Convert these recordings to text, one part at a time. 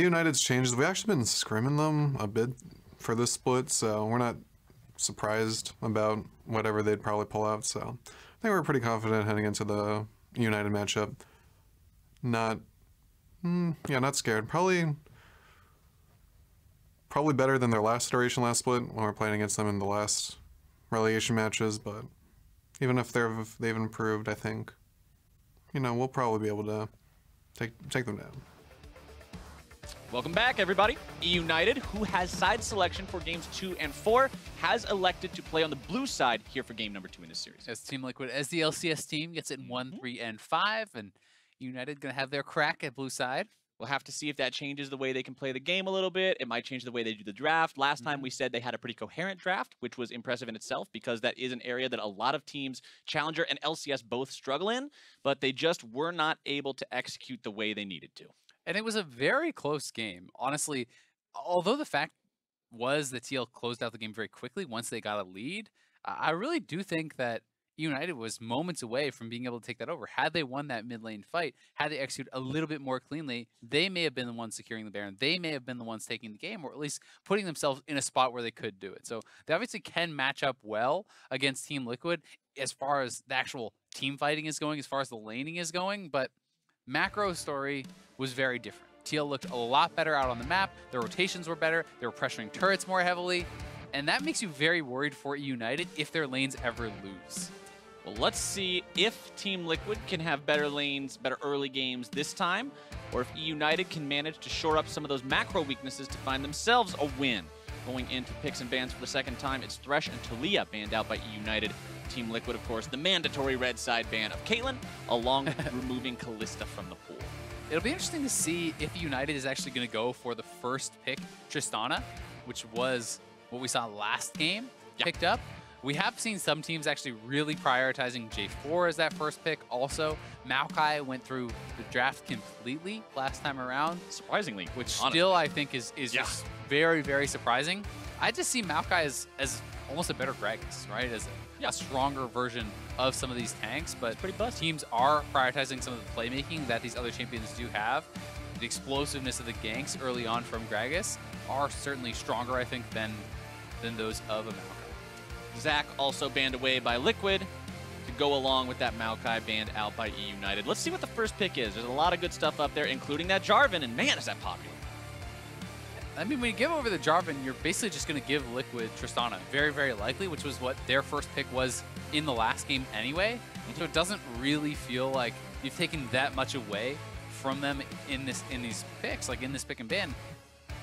eUnited's changed. We've actually been scrimming them a bit for this split, so we're not surprised about whatever they'd probably pull out. So I think we're pretty confident heading into the eUnited matchup. Not, yeah, not scared. Probably better than their last iteration last split when we were playing against them in the last relegation matches. But even if they've improved, I think, you know, we'll probably be able to take them down. Welcome back, everybody. eUnited, who has side selection for games 2 and 4, has elected to play on the blue side here for game number 2 in this series. As Team Liquid, as the LCS team, gets it in 1, 3, and 5, and eUnited gonna have their crack at blue side. We'll have to see if that changes the way they can play the game a little bit. It might change the way they do the draft. Last time we said they had a pretty coherent draft, which was impressive in itself because that is an area that a lot of teams, Challenger and LCS, both struggle in, but they just were not able to execute the way they needed to. And it was a very close game. Honestly, although the fact was that TL closed out the game very quickly once they got a lead, I really do think that eUnited was moments away from being able to take that over. Had they won that mid lane fight, had they executed a little bit more cleanly, they may have been the ones securing the Baron. They may have been the ones taking the game, or at least putting themselves in a spot where they could do it. So they obviously can match up well against Team Liquid as far as the actual team fighting is going, as far as the laning is going, but macro story was very different. TL looked a lot better out on the map. Their rotations were better. They were pressuring turrets more heavily. And that makes you very worried for eUnited if their lanes ever lose. Well, let's see if Team Liquid can have better lanes, better early games this time, or if eUnited can manage to shore up some of those macro weaknesses to find themselves a win. Going into picks and bans for the second time, it's Thresh and Talia banned out by eUnited. Team Liquid, of course, the mandatory red side ban of Caitlyn, along with removing Kalista from the pool. It'll be interesting to see if eUnited is actually going to go for the first pick, Tristana, which was what we saw last game, picked up. We have seen some teams actually really prioritizing J4 as that first pick. Also, Maokai went through the draft completely last time around. Surprisingly. Which honestly. Still, I think, is just very, very surprising. I just see Maokai as almost a better Gragas, right? As a stronger version of some of these tanks. But teams are prioritizing some of the playmaking that these other champions do have. The explosiveness of the ganks early on from Gragas are certainly stronger, I think, than those of a Maokai. Zach also banned away by Liquid to go along with that Maokai banned out by eUnited. Let's see what the first pick is. There's a lot of good stuff up there, including that Jarvan, and man, is that popular. I mean, when you give over the Jarvan, you're basically just going to give Liquid Tristana, very, very likely, which was what their first pick was in the last game anyway. So it doesn't really feel like you've taken that much away from them in these picks, like in this pick and ban.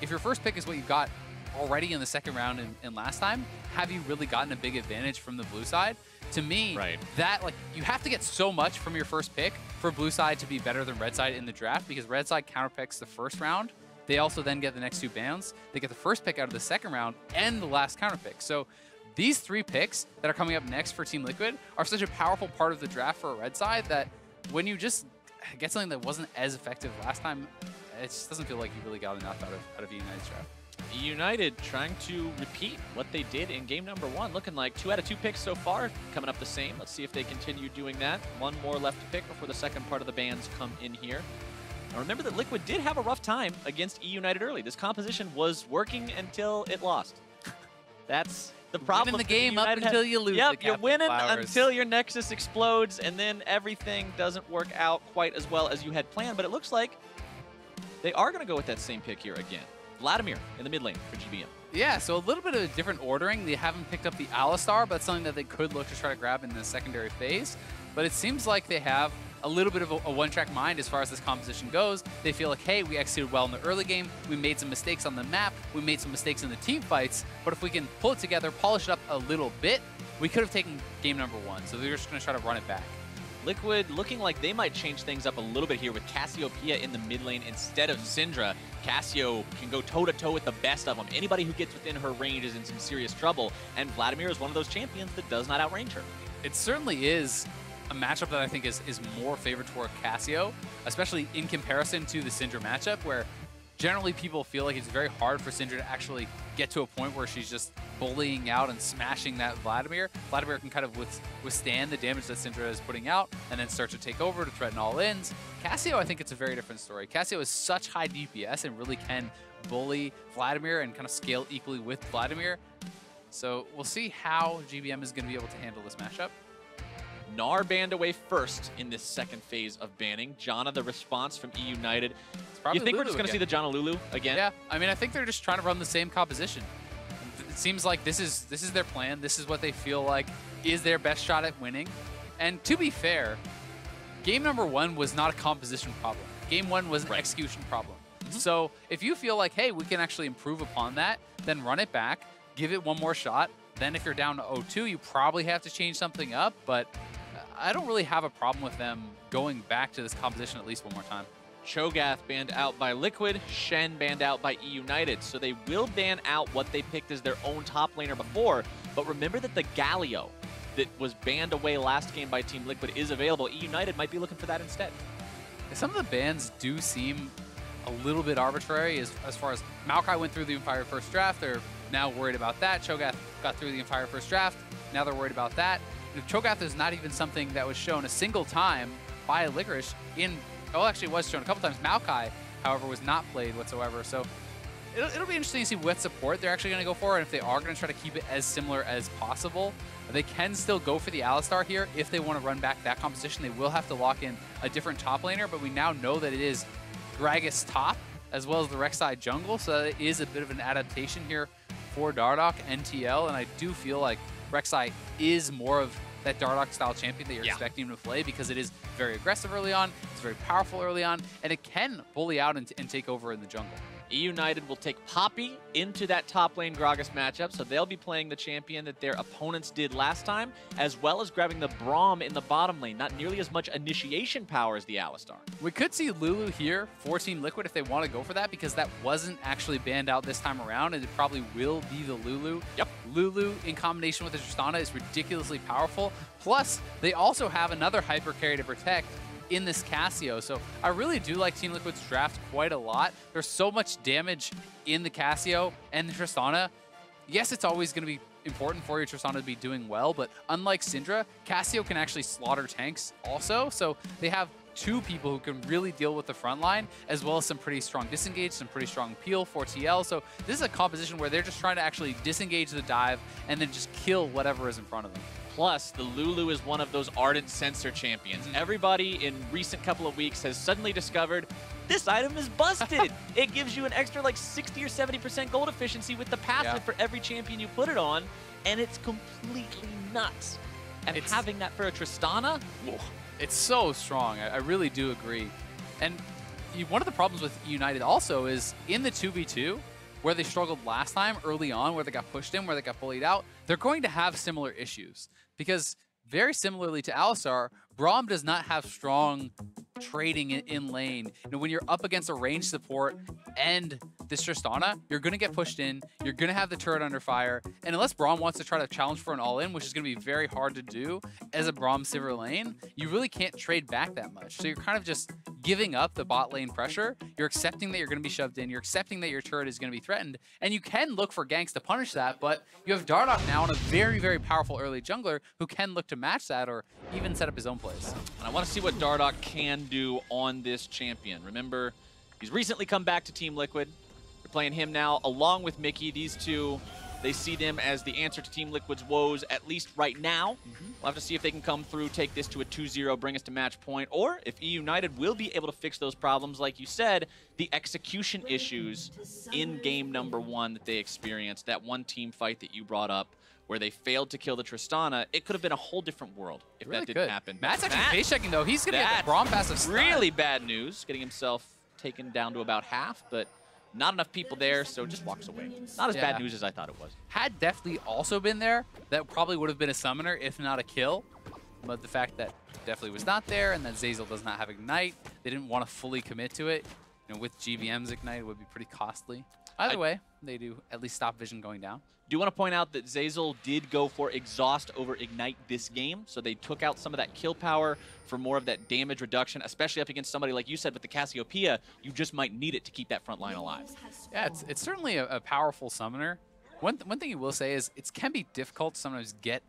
If your first pick is what you got already in the second round and last time, have you really gotten a big advantage from the blue side? To me, that, like, you have to get so much from your first pick for blue side to be better than red side in the draft, because red side counterpicks the first round. They also then get the next 2 bans. They get the first pick out of the second round and the last counterpick. So these 3 picks that are coming up next for Team Liquid are such a powerful part of the draft for a red side that when you just get something that wasn't as effective last time, it just doesn't feel like you really got enough out of eUnited's draft. eUnited trying to repeat what they did in game number 1, looking like 2 out of 2 picks so far, coming up the same. Let's see if they continue doing that. 1 more left to pick before the second part of the bans come in here. Now remember that Liquid did have a rough time against eUnited early. This composition was working until it lost. That's the problem. Winning the game up until you lose. Yep, you're winning until your Nexus explodes, and then everything doesn't work out quite as well as you had planned. But it looks like they are going to go with that same pick here again. Vladimir in the mid lane for GBM. Yeah, so a little bit of a different ordering. They haven't picked up the Alistar, but that's something that they could look to try to grab in the secondary phase. But it seems like they have a little bit of a one-track mind as far as this composition goes. They feel like, hey, we executed well in the early game. We made some mistakes on the map. We made some mistakes in the team fights. But if we can pull it together, polish it up a little bit, we could have taken game number 1. So they're just going to try to run it back. Liquid looking like they might change things up a little bit here with Cassiopeia in the mid lane instead of Syndra. Cassio can go toe-to-toe with the best of them. Anybody who gets within her range is in some serious trouble, and Vladimir is one of those champions that does not outrange her. It certainly is a matchup that I think is more favored toward Cassio, especially in comparison to the Syndra matchup, where generally people feel like it's very hard for Syndra to actually get to a point where she's just bullying out and smashing that Vladimir, Vladimir can kind of withstand the damage that Syndra is putting out and then start to take over to threaten all-ins. Cassio, I think it's a very different story. Cassio is such high DPS and really can bully Vladimir and kind of scale equally with Vladimir. So we'll see how GBM is going to be able to handle this matchup. Gnar banned away first in this second phase of banning. Janna, the response from eUnited. You think Lulu we're just going to see the Janna Lulu again? Yeah, I mean, I think they're just trying to run the same composition. It seems like this is their plan. This is what they feel like is their best shot at winning. And to be fair, game number 1 was not a composition problem. Game 1 was an execution problem. So if you feel like, hey, we can actually improve upon that, then run it back, give it one more shot. Then if you're down to 0-2, you probably have to change something up. But I don't really have a problem with them going back to this composition at least one more time. Cho'Gath banned out by Liquid, Shen banned out by eUnited. So they will ban out what they picked as their own top laner before. But remember that the Galio that was banned away last game by Team Liquid is available. eUnited might be looking for that instead. Some of the bans do seem a little bit arbitrary as far as Maokai went through the entire first draft. They're now worried about that. Cho'Gath got through the entire first draft. Now they're worried about that. Cho'Gath is not even something that was shown a single time by Licorice in, well, actually it was shown a couple times. Maokai, however, was not played whatsoever. So it'll be interesting to see what support they're actually going to go for, and if they are going to try to keep it as similar as possible. They can still go for the Alistar here if they want to run back that composition. They will have to lock in a different top laner, but we now know that it is Gragas top as well as the Rek'Sai jungle, so it is a bit of an adaptation here for Dardoch NTL, and I do feel like Rek'Sai is more of that Dardoch style champion that you're expecting him to play, because it is very aggressive early on, it's very powerful early on, and it can bully out and take over in the jungle. eUnited will take Poppy into that top lane Gragas matchup, so they'll be playing the champion that their opponents did last time, as well as grabbing the Braum in the bottom lane. Not nearly as much initiation power as the Alistar. We could see Lulu here for Team Liquid if they want to go for that, because that wasn't actually banned out this time around, and it probably will be the Lulu. Yep. Lulu in combination with the Tristana is ridiculously powerful. Plus, they also have another hyper carry to protect in this Cassio. So I really do like Team Liquid's draft quite a lot. There's so much damage in the Cassio and the Tristana. Yes, it's always going to be important for your Tristana to be doing well, but unlike Syndra, Cassio can actually slaughter tanks also. So they have two people who can really deal with the front line, as well as some pretty strong disengage, some pretty strong peel for TL. So this is a composition where they're just trying to actually disengage the dive and then just kill whatever is in front of them. Plus, the Lulu is one of those ardent sensor champions. Everybody in recent couple of weeks has suddenly discovered this item is busted. It gives you an extra like 60 or 70% gold efficiency with the passive for every champion you put it on, and it's completely nuts. And having that for a Tristana, it's so strong. I really do agree. And one of the problems with eUnited also is in the 2v2, where they struggled last time early on, where they got pushed in, where they got bullied out, they're going to have similar issues. Because very similarly to Alistar, Braum does not have strong trading in lane. You know, when you're up against a ranged support and this Tristana, you're going to get pushed in, you're going to have the turret under fire, and unless Braum wants to try to challenge for an all-in, which is going to be very hard to do as a Braum Sivir lane, you really can't trade back that much. So you're kind of just giving up the bot lane pressure, you're accepting that you're going to be shoved in, you're accepting that your turret is going to be threatened, and you can look for ganks to punish that, but you have Dardoch now on a very, very powerful early jungler who can look to match that or even set up his own plays. And I want to see what Dardoch can do on this champion. Remember, he's recently come back to Team Liquid. They're playing him now along with Mickey. These two, they see them as the answer to Team Liquid's woes, at least right now. We'll have to see if they can come through, take this to a 2-0, bring us to match point, or if eUnited will be able to fix those problems, like you said, the execution issues in game number 1 that they experienced, that one team fight that you brought up, where they failed to kill the Tristana. It could have been a whole different world if that didn't happen. Matt's actually face checking though. He's gonna get the Braum passive stun. Really bad news, getting himself taken down to about half, but not enough people there, so just walks away. Not as bad news as I thought it was. Had Deftly also been there, that probably would have been a summoner, if not a kill. But the fact that Deftly was not there and that Zeyzal does not have Ignite, they didn't want to fully commit to it. You know, with GBM's Ignite, it would be pretty costly. Either way, they do at least stop vision going down. Do you want to point out that Zeyzal did go for Exhaust over Ignite this game, so they took out some of that kill power for more of that damage reduction, especially up against somebody like you said with the Cassiopeia. You just might need it to keep that front line alive. Yeah, it's certainly a powerful summoner. One thing you will say is it can be difficult to sometimes get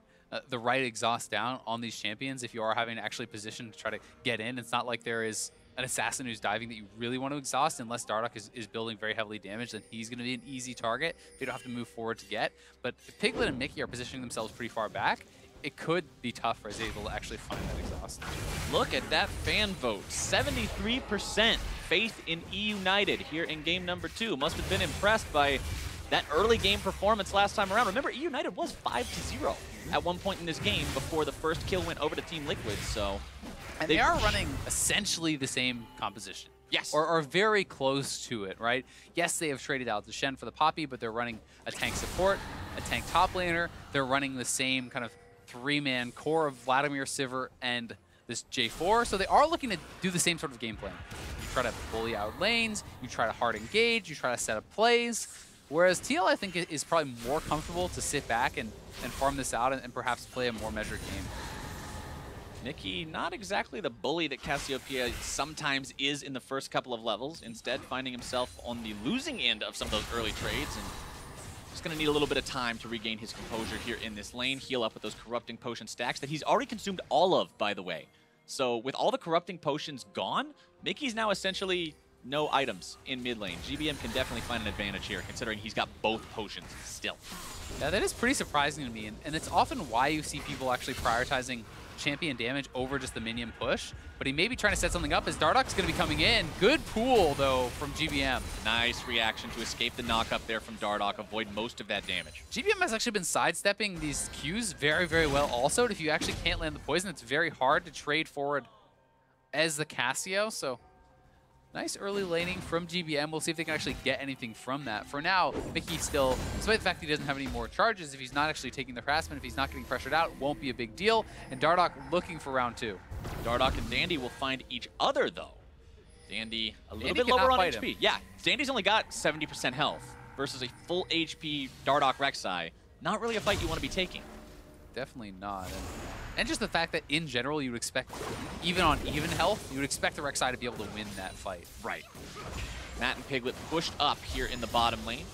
the right exhaust down on these champions if you are having to actually position to try to get in. It's not like there is an assassin who's diving that you really want to exhaust. Unless Dardoch is building very heavily damaged, then he's going to be an easy target. You don't have to move forward to get. But if Piglet and Mickey are positioning themselves pretty far back, it could be tough for Zeyzal to actually find that exhaust. Look at that fan vote. 73% faith in eUnited here in game number 2. Must have been impressed by that early game performance last time around. Remember, eUnited was 5-0 at one point in this game before the first kill went over to Team Liquid, so... And they are running essentially the same composition. Yes. Or very close to it, right? Yes, they have traded out the Shen for the Poppy, but they're running a tank support, a tank top laner. They're running the same kind of 3-man core of Vladimir, Sivir, and this J4. So they are looking to do the same sort of game plan. You try to bully out lanes, you try to hard engage, you try to set up plays. Whereas TL, I think, is probably more comfortable to sit back and farm this out and perhaps play a more measured game. Mickey, not exactly the bully that Cassiopeia sometimes is in the first couple of levels. Instead, finding himself on the losing end of some of those early trades. And just going to need a little bit of time to regain his composure here in this lane. Heal up with those Corrupting Potion stacks that he's already consumed all of, by the way. So with all the Corrupting Potions gone, Mickey's now essentially no items in mid lane. GBM can definitely find an advantage here, considering he's got both potions still. Yeah, that is pretty surprising to me. And it's often why you see people actually prioritizing champion damage over just the minion push. But he may be trying to set something up as Dardoch's going to be coming in. Good pool, though, from GBM. Nice reaction to escape the knock-up there from Dardoch, avoid most of that damage. GBM has actually been sidestepping these Qs very, very well also. If you actually can't land the poison, it's very hard to trade forward as the Cassio. So nice early laning from GBM. We'll see if they can actually get anything from that. For now, Mickey still, despite the fact he doesn't have any more charges, if he's not actually taking the harassment, if he's not getting pressured out, won't be a big deal. And Dardoch looking for round 2. Dardoch and Dandy will find each other, though. Dandy a little bit lower on HP. Him. Yeah, Dandy's only got 70% health versus a full HP Dardoch Rek'Sai. Not really a fight you want to be taking. Definitely not. And just the fact that in general you would expect, even on even health, you would expect the Rek'Sai to be able to win that fight. Right. Matt and Piglet pushed up here in the bottom lane.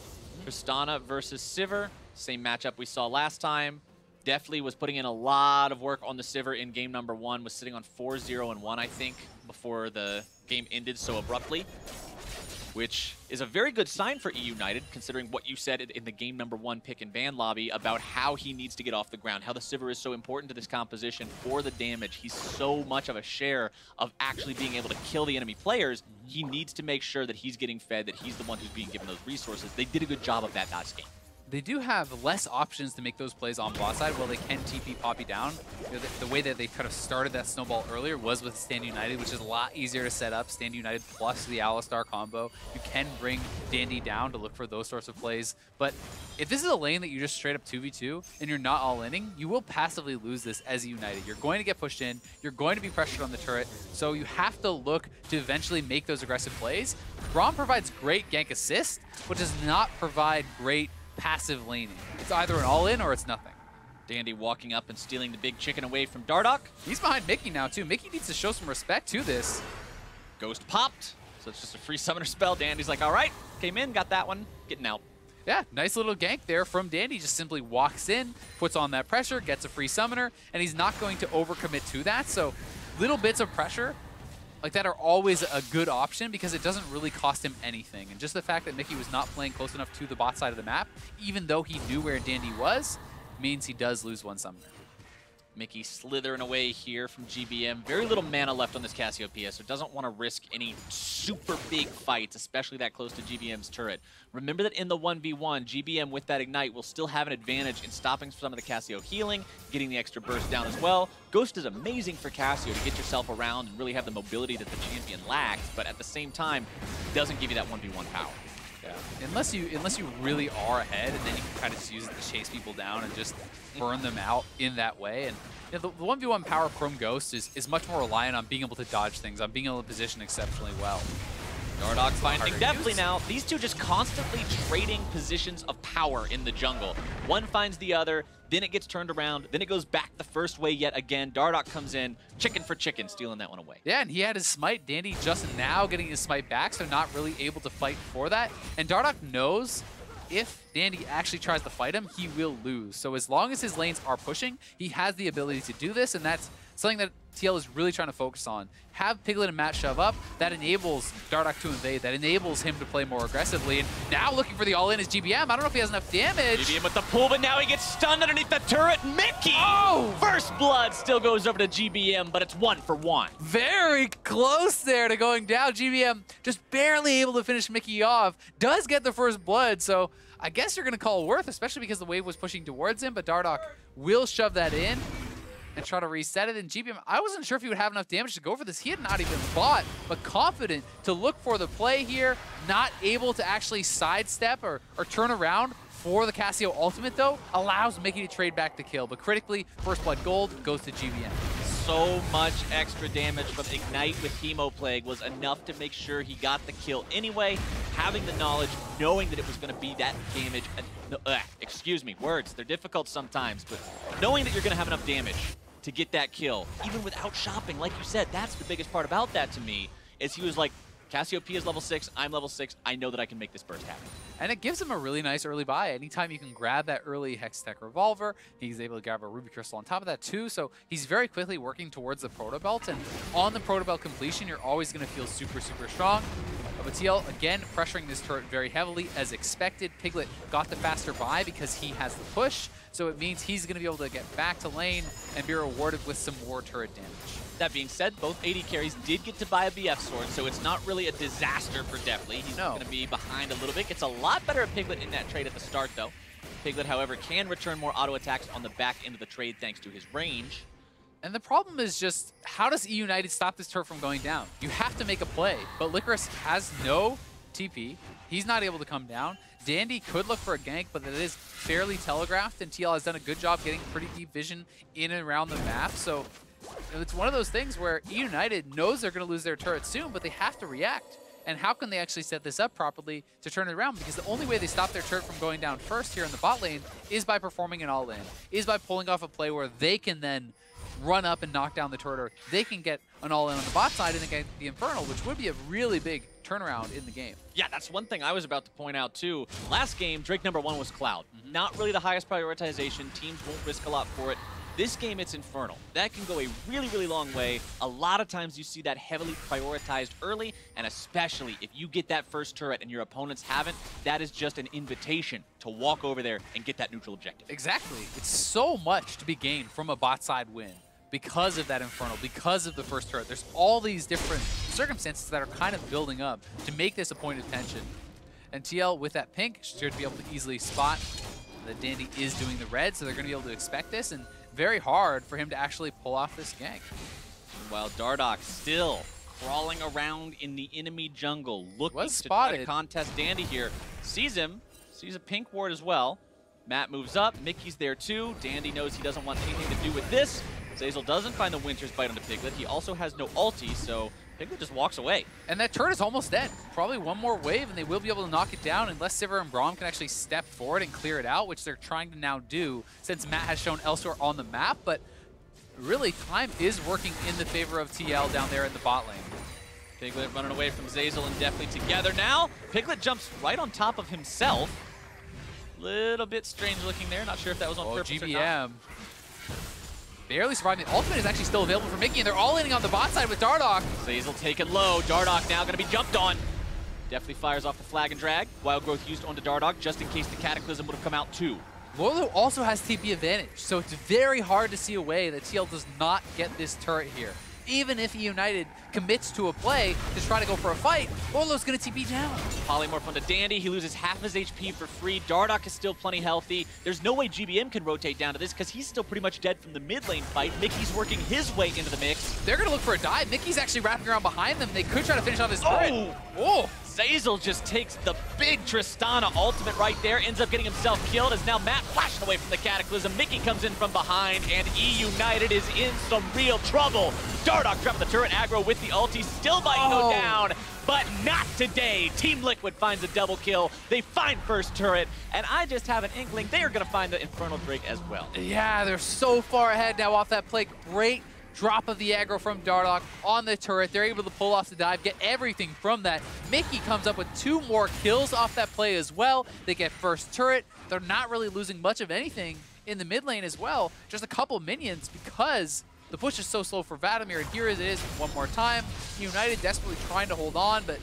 Tristana versus Sivir, same matchup we saw last time. Deftly was putting in a lot of work on the Sivir in game number 1, was sitting on 4-0-1, I think, before the game ended so abruptly, which is a very good sign for eUnited, considering what you said in the game number 1 pick and ban lobby about how he needs to get off the ground, how the Sivir is so important to this composition for the damage. He's so much of a share of actually being able to kill the enemy players. He needs to make sure that he's getting fed, that he's the one who's being given those resources. They did a good job of that last game. They do have less options to make those plays on bot side while they can TP Poppy down. You know, the way that they kind of started that snowball earlier was with Stand United, which is a lot easier to set up. Stand United plus the Alistar combo. You can bring Dandy down to look for those sorts of plays. But if this is a lane that you just straight up 2v2 and you're not all-inning, you will passively lose this as United. You're going to get pushed in. You're going to be pressured on the turret. So you have to look to eventually make those aggressive plays. Braum provides great gank assist, but does not provide great passive laning. It's either an all-in or it's nothing. Dandy walking up and stealing the big chicken away from Dardoch. He's behind Mickey now, too. Mickey needs to show some respect to this. Ghost popped, so it's just a free summoner spell. Dandy's like, all right, came in, got that one, getting out. Yeah, nice little gank there from Dandy. Just simply walks in, puts on that pressure, gets a free summoner, and he's not going to overcommit to that. So little bits of pressure like that are always a good option because it doesn't really cost him anything. And just the fact that Mickey was not playing close enough to the bot side of the map, even though he knew where Dandy was, means he does lose one summoner. Mickey slithering away here from GBM. Very little mana left on this Cassiopeia, so doesn't want to risk any super big fights, especially that close to GBM's turret. Remember that in the 1v1, GBM with that Ignite will still have an advantage in stopping some of the Cassio healing, getting the extra burst down as well. Ghost is amazing for Cassio to get yourself around and really have the mobility that the champion lacks, but at the same time, doesn't give you that 1v1 power. Yeah. Unless you really are ahead, and then you can kind of just use it to chase people down and just burn them out in that way. And you know, the 1v1 power from Ghost is much more reliant on being able to dodge things, on being able to position exceptionally well. Dardoch finding Deftly now. These two just constantly trading positions of power in the jungle. One finds the other, then it gets turned around, then it goes back the first way yet again. Dardoch comes in, chicken for chicken, stealing that one away. Yeah, and he had his smite. Dandy just now getting his smite back, so not really able to fight for that. And Dardoch knows if Dandy actually tries to fight him, he will lose. So as long as his lanes are pushing, he has the ability to do this, and that's something that TL is really trying to focus on. Have Piglet and Matt shove up, that enables Dardoch to invade, that enables him to play more aggressively, and now looking for the all-in is GBM. I don't know if he has enough damage. GBM with the pull, but now he gets stunned underneath the turret. Mickey! Oh! First blood still goes over to GBM, but it's 1 for 1. Very close there to going down. GBM just barely able to finish Mickey off. Does get the first blood, so I guess you're going to call worth, especially because the wave was pushing towards him, but Dardoch will shove that in and try to reset it. And GBM, I wasn't sure if he would have enough damage to go for this. He had not even bought, but confident to look for the play here. Not able to actually sidestep or turn around for the Cassio ultimate, though, allows Mickey to trade back the kill. But critically, first blood gold goes to GBM. So much extra damage from Ignite with Hemo Plague was enough to make sure he got the kill anyway. Having the knowledge, knowing that it was going to be that damage, excuse me, words, they're difficult sometimes, but knowing that you're going to have enough damage to get that kill, even without shopping, like you said, that's the biggest part about that to me, is he was like, Cassiopeia is level 6, I'm level 6, I know that I can make this burst happen. And it gives him a really nice early buy. Anytime you can grab that early Hextech Revolver, he's able to grab a Ruby Crystal on top of that too, so he's very quickly working towards the Proto Belt, and on the Proto Belt completion, you're always going to feel super, super strong. But TL, again, pressuring this turret very heavily as expected. Piglet got the faster buy because he has the push, so it means he's going to be able to get back to lane and be rewarded with some more turret damage. That being said, both AD carries did get to buy a BF sword, so it's not really a disaster for Deftly. He's going to be behind a little bit. Gets a lot better at Piglet in that trade at the start, though. Piglet, however, can return more auto attacks on the back end of the trade thanks to his range. And the problem is just, how does eUnited stop this turret from going down? You have to make a play, but Licorice has no TP. He's not able to come down. Dandy could look for a gank, but it is fairly telegraphed, and TL has done a good job getting pretty deep vision in and around the map, so it's one of those things where eUnited knows they're going to lose their turret soon, but they have to react. And how can they actually set this up properly to turn it around? Because the only way they stop their turret from going down first here in the bot lane is by performing an all-in, is by pulling off a play where they can then run up and knock down the turret, or they can get an all-in on the bot side and get the Infernal, which would be a really big turnaround in the game. Yeah, that's one thing I was about to point out too. Last game, Drake #1 was Cloud. Not really the highest prioritization. Teams won't risk a lot for it. This game, it's Infernal. That can go a really, really long way. A lot of times you see that heavily prioritized early, and especially if you get that first turret and your opponents haven't, that is just an invitation to walk over there and get that neutral objective. Exactly. It's so much to be gained from a bot side win because of that Infernal, because of the first turret. There's all these different circumstances that are kind of building up to make this a point of tension. And TL, with that pink, should be able to easily spot that Dandy is doing the red, so they're going to be able to expect this, and very hard for him to actually pull off this gank. While Dardoch still crawling around in the enemy jungle, looking to try to contest Dandy here. Sees him, sees a pink ward as well. Matt moves up, Mickey's there too. Dandy knows he doesn't want anything to do with this. Zeyzal doesn't find the Winter's Bite onto Piglet. He also has no ulti, so Piglet just walks away. And that turret is almost dead. Probably one more wave and they will be able to knock it down unless Sivir and Braum can actually step forward and clear it out, which they're trying to now do since Matt has shown elsewhere on the map. But really, time is working in the favor of TL down there in the bot lane. Piglet running away from Zeyzal and Deftly together now. Piglet jumps right on top of himself. Little bit strange looking there. Not sure if that was on purpose or not. Barely surviving. The ultimate is actually still available for Mickey, and they're all landing on the bot side with Dardoch. Zeyzal taken low. Dardoch now going to be jumped on. Definitely fires off the flag and drag. Wild Growth used onto Dardoch just in case the Cataclysm would have come out too. Lourlo also has TP advantage, so it's very hard to see a way that TL does not get this turret here. Even if eUnited commits to a play to try to go for a fight, Lourlo's going to TP down. Polymorph onto Dandy. He loses half his HP for free. Dardoch is still plenty healthy. There's no way GBM can rotate down to this because he's still pretty much dead from the mid lane fight. Mickey's working his way into the mix. They're going to look for a dive. Mickey's actually wrapping around behind them. They could try to finish off his turret. Oh! Zeyzal just takes the big Tristana ultimate right there, ends up getting himself killed as now Matt flashing away from the Cataclysm. Mickey comes in from behind, and eUnited is in some real trouble. Dardoch dropping the turret aggro with the ulti, still might go down, but not today. Team Liquid finds a double kill. They find first turret, and I just have an inkling they are going to find the Infernal Drake as well. Yeah, they're so far ahead now off that play. Great Drop of the aggro from Dardoch on the turret. They're able to pull off the dive, get everything from that. Mickey comes up with 2 more kills off that play as well. They get first turret. They're not really losing much of anything in the mid lane as well. Just a couple minions because the push is so slow for Vladimir. And here it is one more time. United desperately trying to hold on, but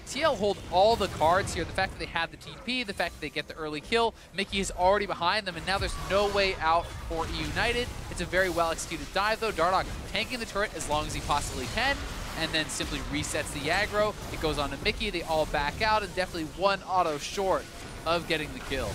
TL hold all the cards here. The fact that they have the TP, the fact that they get the early kill. Mickey is already behind them, and now there's no way out for eUnited. It's a very well-executed dive, though. Dardoch tanking the turret as long as he possibly can, and then simply resets the aggro. It goes on to Mickey. They all back out, and definitely one auto short of getting the kill.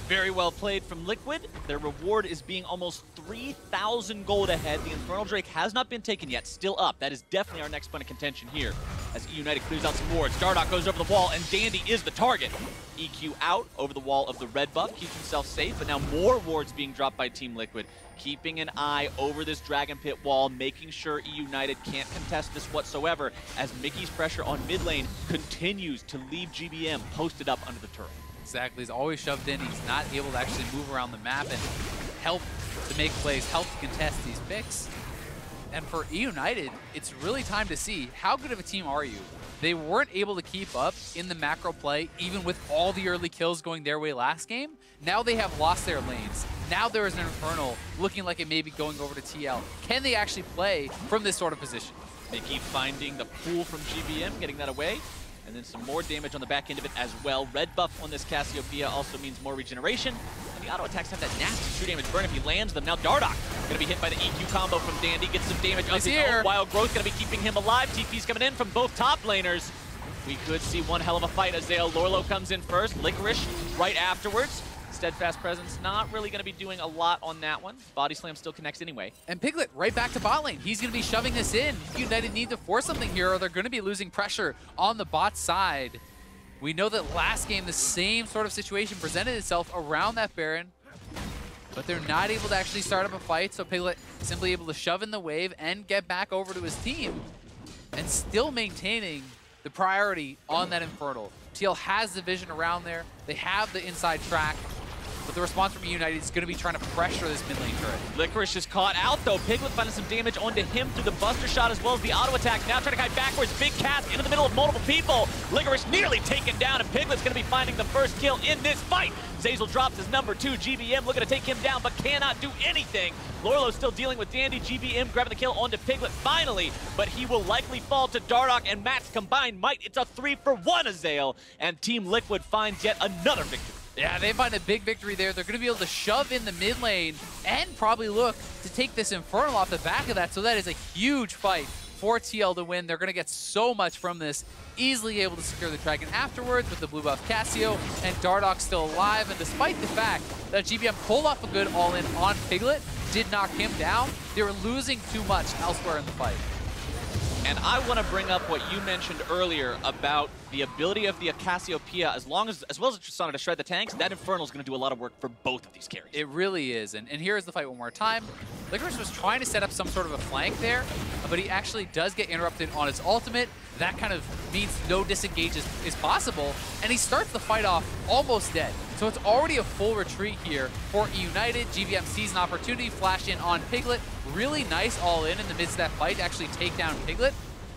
Very well played from Liquid. Their reward is being almost 3,000 gold ahead. The Infernal Drake has not been taken yet, still up. That is definitely our next point of contention here as eUnited clears out some wards. Dardoch goes over the wall, and Dandy is the target. EQ out over the wall of the red buff, keeps himself safe, but now more wards being dropped by Team Liquid. Keeping an eye over this Dragon Pit wall, making sure eUnited can't contest this whatsoever as Mickey's pressure on mid lane continues to leave GBM posted up under the turret. Exactly, he's always shoved in. He's not able to actually move around the map and help to make plays, help to contest these picks. And for eUnited, it's really time to see how good of a team are you. They weren't able to keep up in the macro play, even with all the early kills going their way last game. Now they have lost their lanes. Now there is an Infernal looking like it may be going over to TL. Can they actually play from this sort of position? They keep finding the pool from GBM, getting that away. And then some more damage on the back end of it as well. Red buff on this Cassiopeia also means more regeneration. And the auto attacks have that nasty true damage burn if he lands them. Now Dardoch gonna be hit by the EQ combo from Dandy, gets some damage of his own. Wild Growth gonna be keeping him alive. TP's coming in from both top laners. We could see one hell of a fight as Lourlo comes in first. Licorice right afterwards. Steadfast Presence not really going to be doing a lot on that one. Body Slam still connects anyway. And Piglet right back to bot lane. He's going to be shoving this in. United need to force something here or they're going to be losing pressure on the bot side. We know that last game the same sort of situation presented itself around that Baron, but they're not able to actually start up a fight, so Piglet simply able to shove in the wave and get back over to his team and still maintaining the priority on that Infernal. TL has the vision around there. They have the inside track. But the response from eUnited is going to be trying to pressure this mid lane turret. Licorice is caught out, though. Piglet finding some damage onto him through the Buster Shot as well as the auto attack. Now trying to kite backwards. Big cast into the middle of multiple people. Licorice nearly taken down, and Piglet's going to be finding the first kill in this fight. Zeyzal drops his number 2. GBM looking to take him down, but cannot do anything. Lourlo still dealing with Dandy. GBM grabbing the kill onto Piglet finally, but he will likely fall to Dardoch and Matt's combined might. It's a 3-for-1 Zeyzal, and Team Liquid finds yet another victory. Yeah, they find a big victory there. They're going to be able to shove in the mid lane and probably look to take this Infernal off the back of that. So that is a huge fight for TL to win. They're going to get so much from this. Easily able to secure the Dragon afterwards with the blue buff Cassio, and Dardoch still alive. And despite the fact that GBM pulled off a good all-in on Piglet, did knock him down, they were losing too much elsewhere in the fight. And I want to bring up what you mentioned earlier about the ability of the Cassiopeia, as well as Tristana, to shred the tanks. That Infernal is going to do a lot of work for both of these carries. It really is. And here's the fight one more time. Licorice was trying to set up some sort of a flank there, but he actually does get interrupted on his ultimate. That kind of means no disengage is possible, and he starts the fight off almost dead. So it's already a full retreat here for eUnited. GBM sees an opportunity, flash in on Piglet. Really nice all-in the midst of that fight to actually take down Piglet.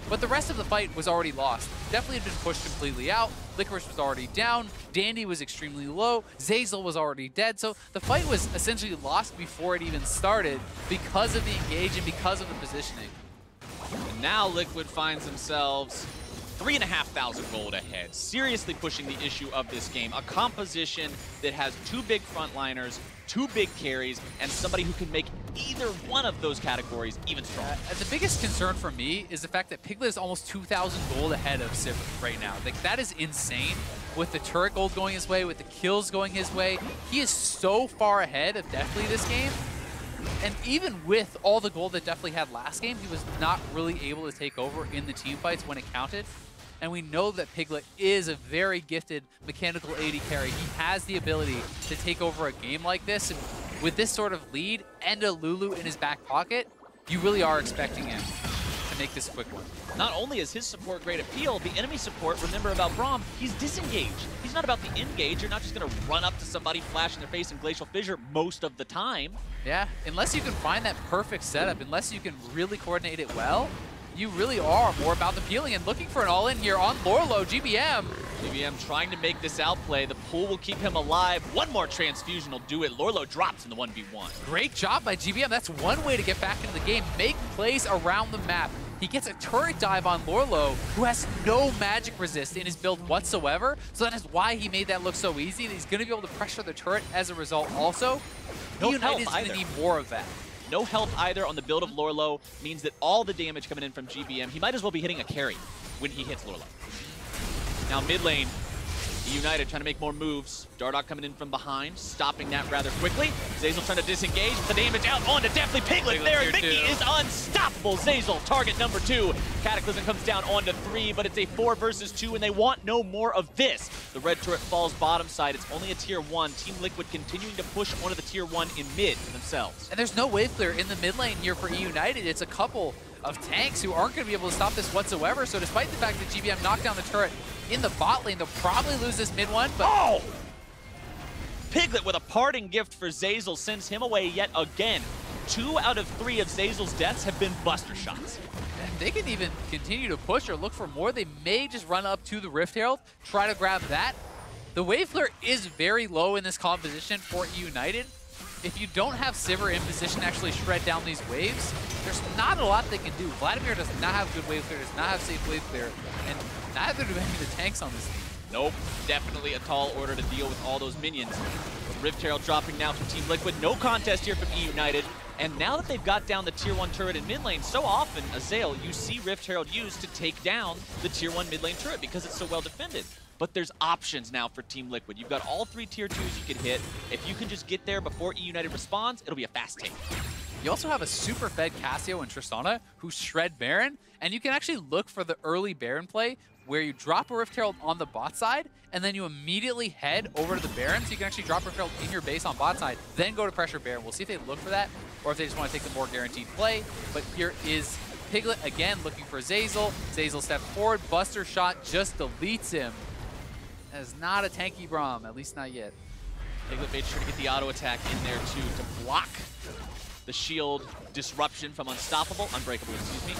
But the rest of the fight was already lost. Definitely had been pushed completely out. Licorice was already down. Dandy was extremely low. Zeyzal was already dead. So the fight was essentially lost before it even started because of the engage and because of the positioning. And now Liquid finds themselves 3,500 gold ahead, seriously pushing the issue of this game. A composition that has 2 big frontliners, 2 big carries, and somebody who can make either one of those categories even stronger. The biggest concern for me is the fact that Piglet is almost 2,000 gold ahead of Sivir right now. Like, that is insane. With the turret gold going his way, with the kills going his way, he is so far ahead of Deftly this game. And even with all the gold that Deftly had last game, he was not really able to take over in the team fights when it counted. And we know that Piglet is a very gifted mechanical AD carry. He has the ability to take over a game like this. And with this sort of lead and a Lulu in his back pocket, you really are expecting him to make this a quick one. Not only is his support great appeal, the enemy support, remember about Braum, he's disengaged. He's not about the engage. You're not just going to run up to somebody, flash in their face, and Glacial Fissure most of the time. Yeah, unless you can find that perfect setup, unless you can really coordinate it well, you really are more about the peeling and looking for an all-in here on Lourlo. GBM trying to make this outplay. The pool will keep him alive. One more transfusion will do it. Lourlo drops in the 1v1. Great job by GBM. That's one way to get back into the game. Make plays around the map. He gets a turret dive on Lourlo, who has no magic resist in his build whatsoever. So that is why he made that look so easy. And he's going to be able to pressure the turret as a result also. No eUnited is going to need more of that. No health either on the build of Lourlo means that all the damage coming in from GBM, he might as well be hitting a carry when he hits Lourlo. Now mid lane, eUnited trying to make more moves. Dardoch coming in from behind, stopping that rather quickly. Zeyzal trying to disengage, the damage out onto Deftly. Piglet there, Mickey is unstoppable. Zeyzal, target number 2. Cataclysm comes down onto 3, but it's a 4 versus 2, and they want no more of this. The red turret falls bottom side. It's only a tier 1. Team Liquid continuing to push onto the tier 1 in mid for themselves. And there's no wave clear in the mid lane here for eUnited. It's a couple of tanks who aren't going to be able to stop this whatsoever. So despite the fact that GBM knocked down the turret in the bot lane, they'll probably lose this mid one. But oh! Piglet with a parting gift for Zeyzal sends him away yet again. 2 out of 3 of Zeyzal's deaths have been buster shots. And they can even continue to push or look for more. They may just run up to the Rift Herald, try to grab that. The wave clear is very low in this composition for eUnited. If you don't have Sivir in position to actually shred down these waves, there's not a lot they can do. Vladimir does not have good wave clear, does not have safe wave clear, and neither do any of the tanks on this team. Nope, definitely a tall order to deal with all those minions. But Rift Herald dropping now from Team Liquid. No contest here from eUnited. And now that they've got down the tier 1 turret in mid lane, so often, Azael, you see Rift Herald used to take down the tier 1 mid lane turret because it's so well defended. But there's options now for Team Liquid. You've got all 3 tier 2s you could hit. If you can just get there before eUnited responds, it'll be a fast take. You also have a super fed Cassio and Tristana who shred Baron, and you can actually look for the early Baron play where you drop a Rift Herald on the bot side, and then you immediately head over to the Baron, so you can actually drop Rift Herald in your base on bot side, then go to pressure Baron. We'll see if they look for that, or if they just want to take the more guaranteed play. But here is Piglet again looking for Zeyzal. Zeyzal steps forward, Buster Shot just deletes him. That is not a tanky Braum, at least not yet. Piglet made sure to get the auto attack in there too to block the shield disruption from Unbreakable, excuse me,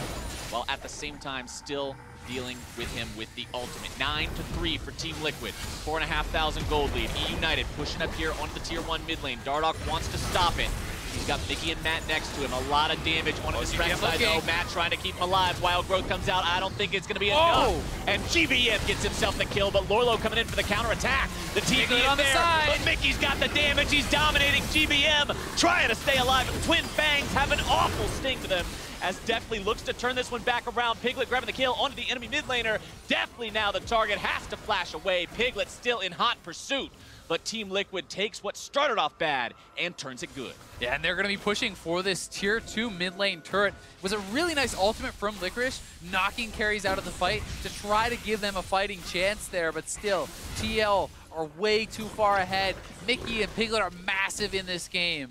while at the same time still dealing with him with the ultimate. 9-3 for Team Liquid. 4,500 gold lead. eUnited pushing up here onto the tier 1 mid lane. Dardoch wants to stop it. He's got Mickey and Matt next to him. A lot of damage on his right side though. Matt trying to keep him alive. Wild Growth comes out. I don't think it's going to be enough. And GBM gets himself the kill, but Lourlo coming in for the counter attack. The TV on the side. But Mickey's got the damage. He's dominating GBM, trying to stay alive. But Twin Fangs have an awful sting to them as Deftly looks to turn this one back around. Piglet grabbing the kill onto the enemy mid laner. Deftly now the target has to flash away. Piglet still in hot pursuit. But Team Liquid takes what started off bad and turns it good. Yeah, and they're going to be pushing for this tier 2 mid lane turret. It was a really nice ultimate from Licorice, knocking carries out of the fight to try to give them a fighting chance there, but still, TL are way too far ahead. Mickey and Piglet are massive in this game,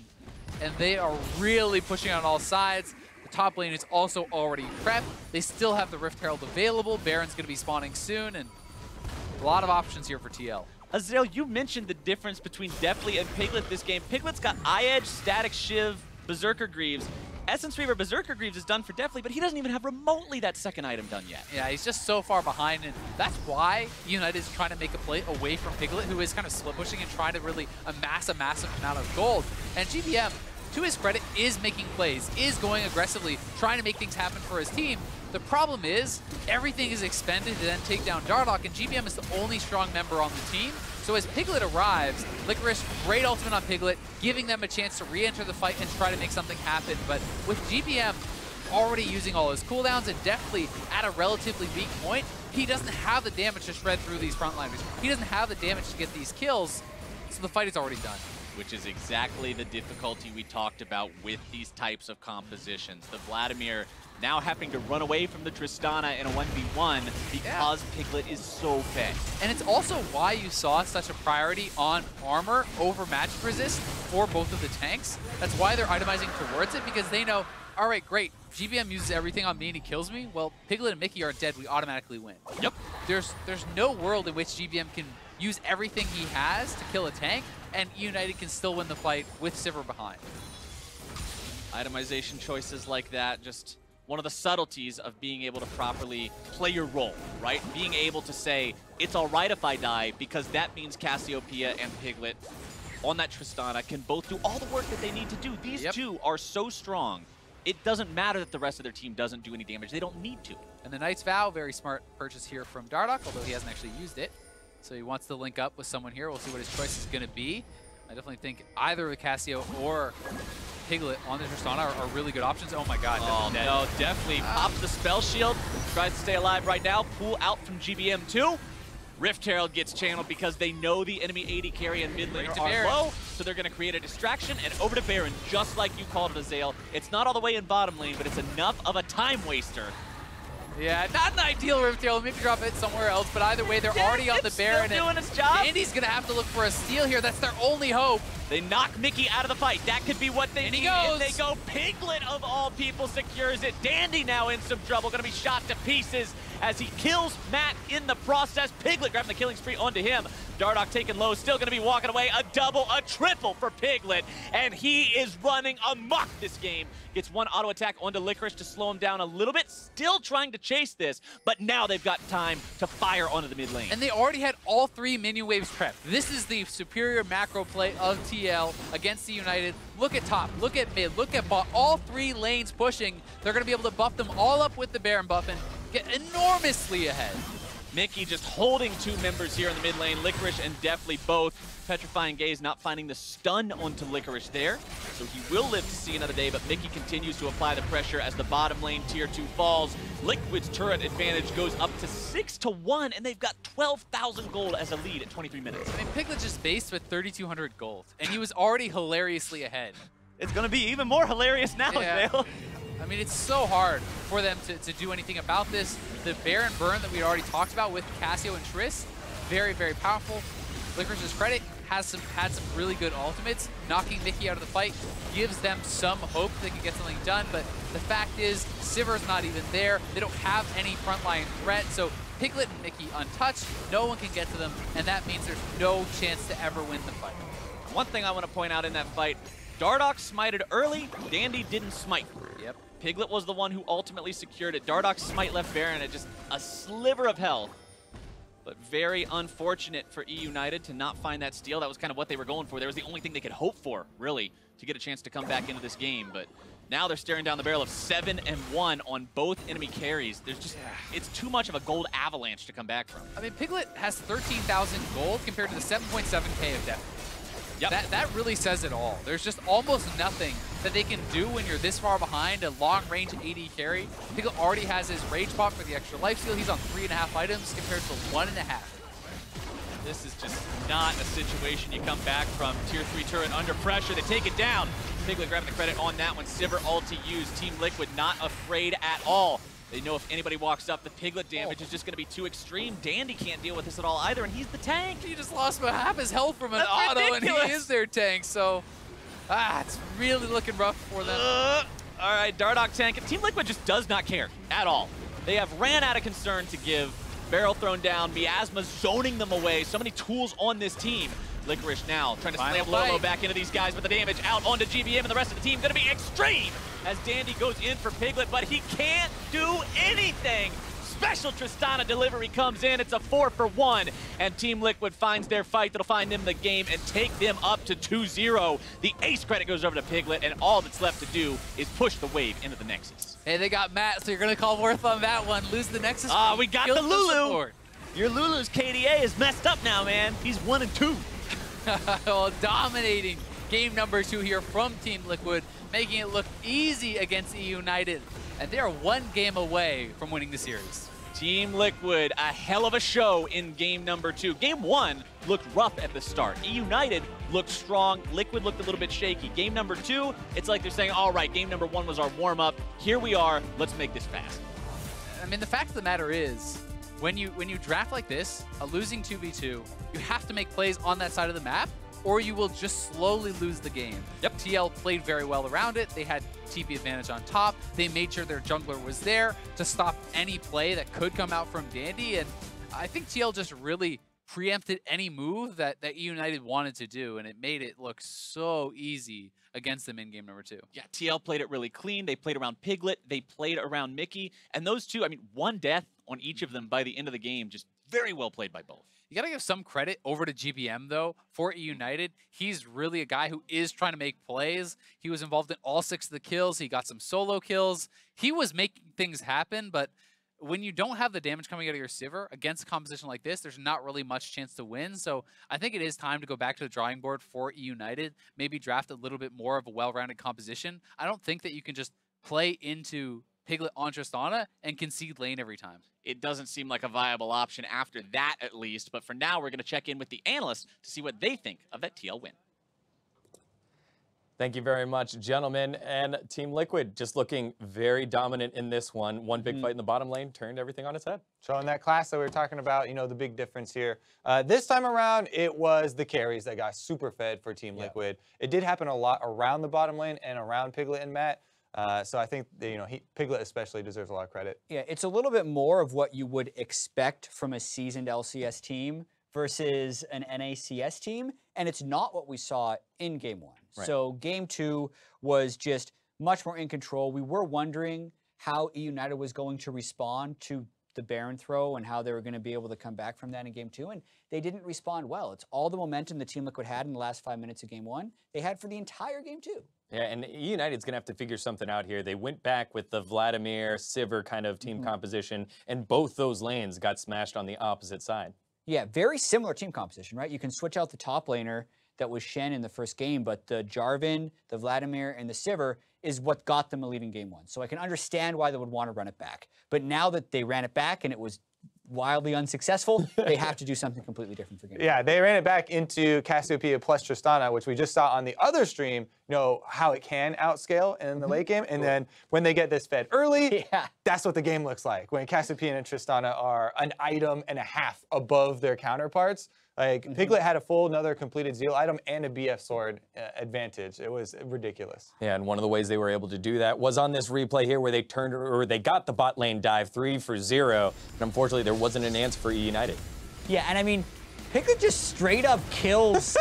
and they are really pushing on all sides. The top lane is also already prepped. They still have the Rift Herald available. Baron's going to be spawning soon, and a lot of options here for TL. Azael, you mentioned the difference between Deftly and Piglet this game. Piglet's got Eye Edge, Static Shiv, Berserker Greaves. Essence Reaver Berserker Greaves is done for Deftly, but he doesn't even have remotely that second item done yet. Yeah, he's just so far behind, and that's why eUnited is trying to make a play away from Piglet, who is kind of split pushing and trying to really amass a massive amount of gold. And GBM, to his credit, is making plays, is going aggressively, trying to make things happen for his team. The problem is, everything is expended to then take down Dardoch, and GBM is the only strong member on the team. So as Piglet arrives, Licorice, great ultimate on Piglet, giving them a chance to re-enter the fight and try to make something happen. But with GBM already using all his cooldowns and Deftly at a relatively weak point, he doesn't have the damage to shred through these frontliners. He doesn't have the damage to get these kills, so the fight is already done. Which is exactly the difficulty we talked about with these types of compositions. The Vladimir now having to run away from the Tristana in a 1v1 because Piglet is so fed. And it's also why you saw such a priority on armor over magic resist for both of the tanks. That's why they're itemizing towards it, because they know all right, great. GBM uses everything on me and he kills me. Well, Piglet and Mickey are dead. We automatically win. Yep. There's no world in which GBM can use everything he has to kill a tank, and eUnited can still win the fight with Sivir behind. Itemization choices like that, just one of the subtleties of being able to properly play your role, right? Being able to say, it's all right if I die, because that means Cassiopeia and Piglet on that Tristana can both do all the work that they need to do. These two are so strong, it doesn't matter that the rest of their team doesn't do any damage. They don't need to. And the Knight's Vow, very smart purchase here from Dardoch, although he hasn't actually used it. So he wants to link up with someone here. We'll see what his choice is going to be. I definitely think either Cassio or Piglet on the Tristana are really good options. Oh my god. Oh no, Deftly pops the spell shield, tries to stay alive right now. Pull out from GBM too. Rift Herald gets channeled because they know the enemy AD carry and mid laner are low, so they're going to create a distraction, and over to Baron, just like you called it, Zeyzal. It's not all the way in bottom lane, but it's enough of a time waster. Yeah, not an ideal Rift Herald. Maybe drop it somewhere else, but either way, they're already on the Baron. Still doing its job. Andy's going to have to look for a steal here. That's their only hope. They knock Mickey out of the fight. That could be what they need. If they go, Piglet of all people secures it. Dandy now in some trouble, going to be shot to pieces as he kills Matt in the process. Piglet grabbing the killing spree onto him. Dardoch taken low, still going to be walking away. A double, a triple for Piglet, and he is running amok this game. Gets one auto attack onto Licorice to slow him down a little bit. Still trying to chase this, but now they've got time to fire onto the mid lane. And they already had all 3 minion waves prepped. This is the superior macro play of TL against the United. Look at top, look at mid, look at bot. All 3 lanes pushing. They're going to be able to buff them all up with the Baron buff and get enormously ahead. Mickey just holding 2 members here in the mid lane. Licorice and Deftly both. Petrifying Gaze not finding the stun onto Licorice there. So he will live to see another day, but Mickey continues to apply the pressure as the bottom lane tier 2 falls. Liquid's turret advantage goes up to 6-1, and they've got 12,000 gold as a lead at 23 minutes. I mean, Piglet just based with 3,200 gold, and he was already hilariously ahead. It's going to be even more hilarious now, Dale. I mean, it's so hard for them to do anything about this. The Baron burn that we already talked about with Cassio and Triss, very, very powerful. Licorice's credit had some really good ultimates. Knocking Mickey out of the fight gives them some hope they can get something done, but the fact is, Sivir's not even there. They don't have any frontline threat, so Piglet and Mickey untouched, no one can get to them, and that means there's no chance to ever win the fight. One thing I want to point out in that fight, Dardoch smited early, Dandy didn't smite. Yep. Piglet was the one who ultimately secured it. Dardoch's smite left Baron at just a sliver of health. But very unfortunate for eUnited to not find that steal. That was kind of what they were going for. That was the only thing they could hope for, really, to get a chance to come back into this game. But now they're staring down the barrel of 7-1 on both enemy carries. There's just, it's too much of a gold avalanche to come back from. I mean, Piglet has 13,000 gold compared to the 7.7k of Deftly. Yep. That really says it all. There's just almost nothing that they can do when you're this far behind a long-range AD carry. Piglet already has his Rage Pop for the extra life steal. He's on 3.5 items compared to 1.5. This is just not a situation you come back from. Tier 3 turret under pressure. They take it down. Piglet grabbing the credit on that one. Sivir ulti used. Team Liquid not afraid at all. They know if anybody walks up, the Piglet damage is just going to be too extreme. Dandy can't deal with this at all either, and he's the tank. He just lost about half his health from an That's auto, ridiculous. and he is their tank, so it's really looking rough for them. All right, Dardoch tank. Team Liquid just does not care at all. They have ran out of concern to give. Barrel thrown down, Miasma zoning them away. So many tools on this team. Licorice now trying to slam Lourlo back into these guys, but the damage out onto GBM and the rest of the team going to be extreme as Dandy goes in for Piglet, but he can't do anything. Special Tristana delivery comes in. It's a 4-for-1, and Team Liquid finds their fight that'll find them the game and take them up to 2-0. The ace credit goes over to Piglet, and all that's left to do is push the wave into the Nexus. Hey, they got Matt, so you're going to call worth on that one. Lose the Nexus. We got the Lulu. Your Lulu's KDA is messed up now, man. He's 1-2. Well, dominating game number 2 here from Team Liquid, making it look easy against eUnited. And they are 1 game away from winning the series. Team Liquid, a hell of a show in game number 2. Game 1 looked rough at the start. eUnited looked strong. Liquid looked a little bit shaky. Game number 2, it's like they're saying, all right, game number 1 was our warm-up. Here we are. Let's make this fast. I mean, the fact of the matter is, when you draft like this, a losing 2v2, you have to make plays on that side of the map, or you will just slowly lose the game. Yep. TL played very well around it. They had TP advantage on top. They made sure their jungler was there to stop any play that could come out from Dandy, and I think TL just really preempted any move that eUnited wanted to do, and it made it look so easy against them in game number 2. Yeah, TL played it really clean. They played around Piglet. They played around Mickey. And those two, I mean, one death on each of them by the end of the game. Just very well played by both. You got to give some credit over to GBM, though, for eUnited. He's really a guy who is trying to make plays. He was involved in all 6 of the kills. He got some solo kills. He was making things happen, but when you don't have the damage coming out of your Sivir against a composition like this, there's not really much chance to win. So I think it is time to go back to the drawing board for eUnited, maybe draft a little bit more of a well-rounded composition. I don't think that you can just play into Piglet on Tristana and concede lane every time. It doesn't seem like a viable option after that, at least. But for now, we're going to check in with the analysts to see what they think of that TL win. Thank you very much, gentlemen. And Team Liquid just looking very dominant in this one. One big fight in the bottom lane turned everything on its head. Showing that class that we were talking about, you know, the big difference here. This time around, it was the carries that got super fed for Team Liquid. It did happen a lot around the bottom lane and around Piglet and Matt. So I think, you know, Piglet especially deserves a lot of credit. Yeah, it's a little bit more of what you would expect from a seasoned LCS team versus an NACS team, and it's not what we saw in Game 1. Right. So Game 2 was just much more in control. We were wondering how eUnited was going to respond to the Baron throw and how they were going to be able to come back from that in Game 2, and they didn't respond well. It's all the momentum the Team Liquid had in the last 5 minutes of Game 1, they had for the entire Game 2. Yeah, and eUnited's going to have to figure something out here. They went back with the Vladimir, Sivir kind of team composition, and both those lanes got smashed on the opposite side. Yeah, very similar team composition, right? You can switch out the top laner that was Shen in the first game, but the Jarvan, the Vladimir, and the Sivir is what got them a lead in Game 1. So I can understand why they would want to run it back. But now that they ran it back and it was wildly unsuccessful, they have to do something completely different for Game 1. Yeah, they ran it back into Cassiopeia plus Tristana, which we just saw on the other stream, you know, how it can outscale in the late game. And then when they get this fed early, that's what the game looks like. When Cassiopeia and Tristana are an item and a half above their counterparts. Like, Piglet had a full another completed Zeal item and a BF sword advantage. It was ridiculous. Yeah, and one of the ways they were able to do that was on this replay here where they turned, or they got the bot lane dive 3 for 0. And unfortunately, there wasn't an answer for eUnited. Yeah, and I mean, Piglet just straight up kills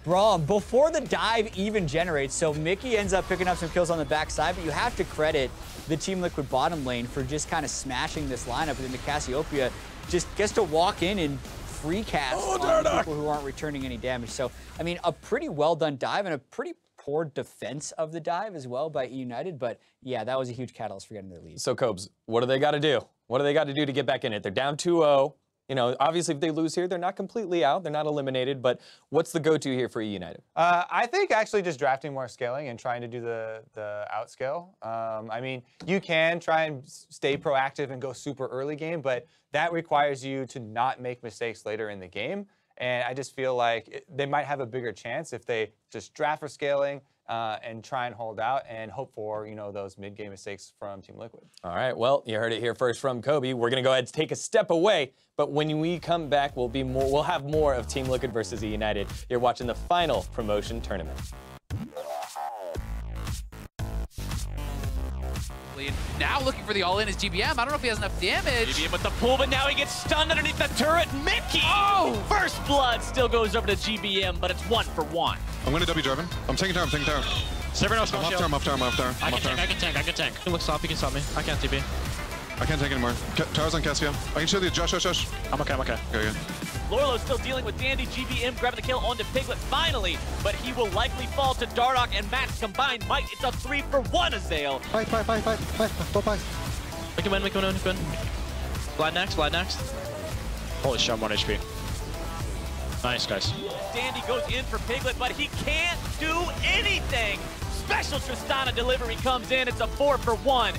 Braum before the dive even generates. So Mickey ends up picking up some kills on the backside, but you have to credit the Team Liquid bottom lane for just kind of smashing this lineup. And then the Cassiopeia just gets to walk in and free cast on people who aren't returning any damage. So, I mean, a pretty well done dive and a pretty poor defense of the dive as well by eUnited. But yeah, that was a huge catalyst for getting their lead. So, Cobes, what do they got to do? What do they got to do to get back in it? They're down 2-0. You know, obviously, if they lose here, they're not completely out. They're not eliminated. But what's the go-to here for eUnited? I think actually just drafting more scaling and trying to do the outscale. I mean, you can try and stay proactive and go super early game, but that requires you to not make mistakes later in the game. And I just feel like they might have a bigger chance if they just draft for scaling and try and hold out and hope for, you know, those mid-game mistakes from Team Liquid. All right, well, you heard it here first from Kobe. We're going to go ahead and take a step away, but when we come back, we'll have more of Team Liquid versus eUnited. You're watching the final promotion tournament. Now looking for the all-in is GBM. I don't know if he has enough damage. GBM with the pull, but now he gets stunned underneath the turret. Mickey! Oh! First blood still goes over to GBM, but it's 1 for 1. I'm going to W Jarvan. I'm taking tower, Sivir no small shield. I'm off tower. I can tank. You look soft, you can stop me. I can't TP. I can't take anymore. Tower's on Cassio. I can shield you. Josh. I'm okay. Okay, good. Lourlo still dealing with Dandy. GBM grabbing the kill onto Piglet finally, but he will likely fall to Dardoch and Matt's combined might. It's a 3 for 1 Zeyzal. Fight. Don't fight. We can win. Glide next. Holy shit, I'm 1 HP. Nice, guys. Dandy goes in for Piglet, but he can't do anything. Special Tristana delivery comes in. It's a 4 for 1.